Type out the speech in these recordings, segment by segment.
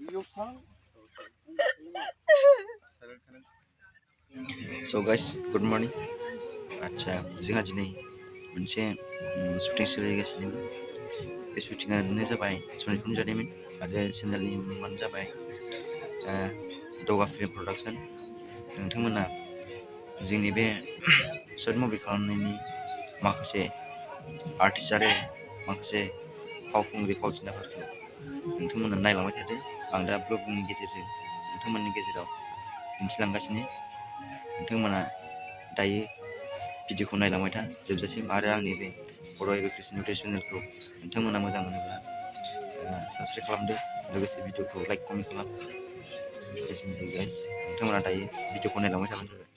So guys, good morning. Acha, जोंहा दिनै मोनसे शुटिं सोलिगासिनो बे शुटिंआनो जाबाय सनितपुरनि जारिमिन आरो चेनेलनि मुङानो जाबाय दावगा फिल्म प्रडाक्शन। नोंथांमोना जोंनि बे शर्ट मुभि खालामनायनि माखासे आर्टिस्ट आरो माखासे फावखुंग्रि फावथिनाफोरखौ नोंथांमोना नायलांबाय थादो। आं दा ब्लगनि गेजेरजों नोंथांमोननि गेजेराव दिन्थिलांगासिनो। नोंथांमोना दायो भिडिअखौ नायलांबाय था जोबजासिम आरो आंनि बे बर' एबेक्रेसन इउटिउब चेनेलखौ नोंथांमोना मोजां मोनोब्ला साबस्क्राइब खालामदो, लोगोसे भिडिअखौ लाइक कमेन्ट खालाम। एसेनोसै गाइस, नोंथांमोना दायो भिडिअखौ नायलांबाय थाबानो जाबाय।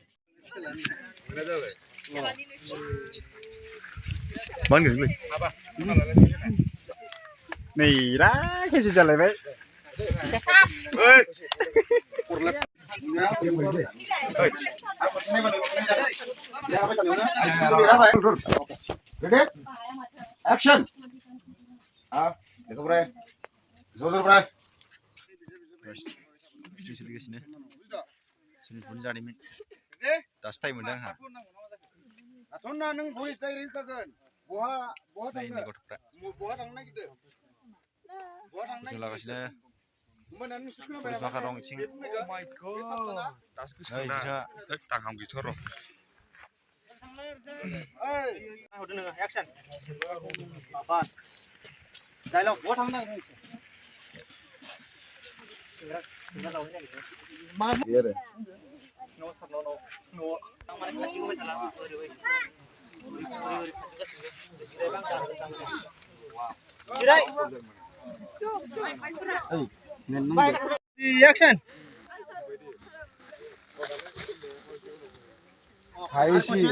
नै रा केजि जालायबाय। Ready? Action! Jakhob bre. Jodor bre. Shooting सोलिगासिनो सनितपुरनि जारिमिन। दासो टाइम मोनदों आंहा। Atonna nang voice direct kagan. Boha नायनि गथ'फ्रा boha थांनो नागिरदों. Boha थांनो भिडिअ लागासिनो। होमबाना नों सुखुना पुलिस माखा दं इथिं। Oh my god. दासो गोसोखांदों आं। टांहां गैथ'आ र'। Hey, hरदो नोङो action. Apa? Dialog boha थांनो नागिरदों. Iya. Action. Hai sih.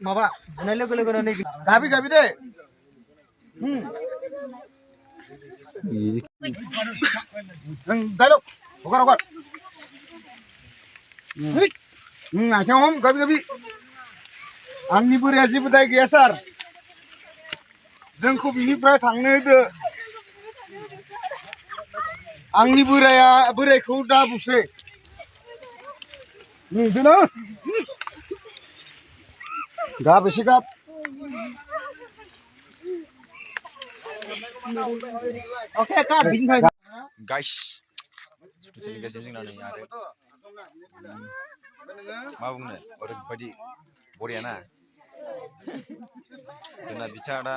Maba, bunaय लोगो लोगोनो नै गाबि दे। Dialog. Hगार. आथिं हम गाबि। आंनि बोराया जेबो दाय गैया सार। जोंखौ बिनिफ्राय थांनो होदो। आंनि बोरायखौ दा बुसै। दोनो। गाब एसे गाब। Oke, Kak, bikin guys, shooting सोलिगासिनो जोंना नै आरो मा बुंनो ओरैबायदि बरियाना। जोंना बिथाङा दा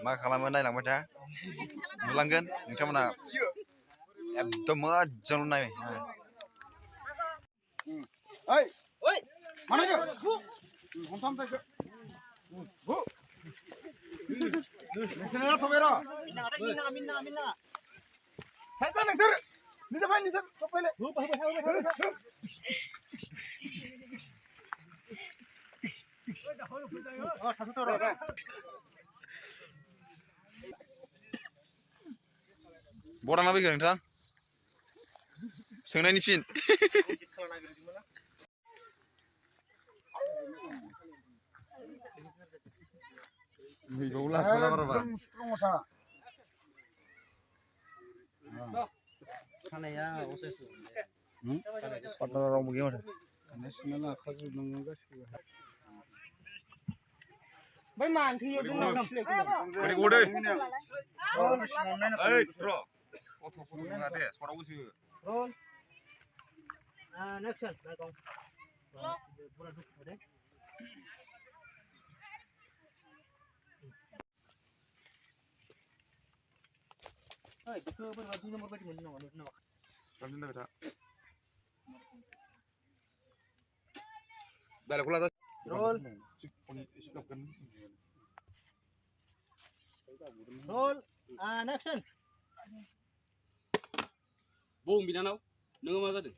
मा खालामो नायलांबाय था, नुलांगोन नोंथांमोना एकदम मोजां नाय। ओइ mana aja हमथाम थाइखो नोंसोरना थबायरा मिना थाइजा नोंसोर थबायले बराना फैगोन नोंथां सोंनायनि फिन। खानाया असायसो पार्टनार रावबो गैया माथो। खानाय सुनानै आखाइजों गासिबो बै मानथैयो दोनना Beri kode. Hei, bro. Foto nggak deh, suara usil. roll action langsung Hai, itu berarti nomor berapa di mana? Lanjut dah kita. Balik pula tuh. Roll. Roll action. Boom, binanaw. Nung मा जादों?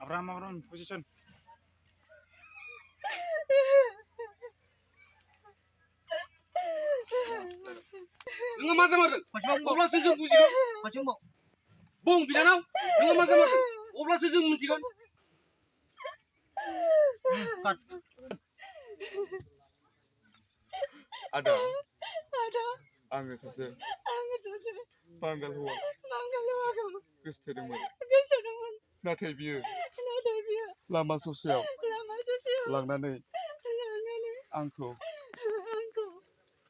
Abram, position. नोङो मा जामारदों खनसेबाव बुंबाव अब्लासो जों बुजिगोन खनसे बुंबाव बुं बिनानाव नोङो मा जामारदों अब्लासो जों मिथिगोन काट Ada, Ada, आङो सासे आङो सासे बांगाल हौवा बांगाल हौवाखौ गोसोथोदोंमोन गोसोथोदोंमोन नाथाय बियो नाथाय बियो लामा ससेयाव लामा ससेयाव लांनानै लांनानै आंखौ आंखौ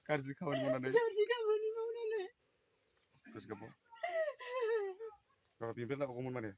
गाज्रि खामानि मावनानै गाज्रि खामानि मावनानै गोसोखांबाव बेनिफ्राय लाबोगौमोन माने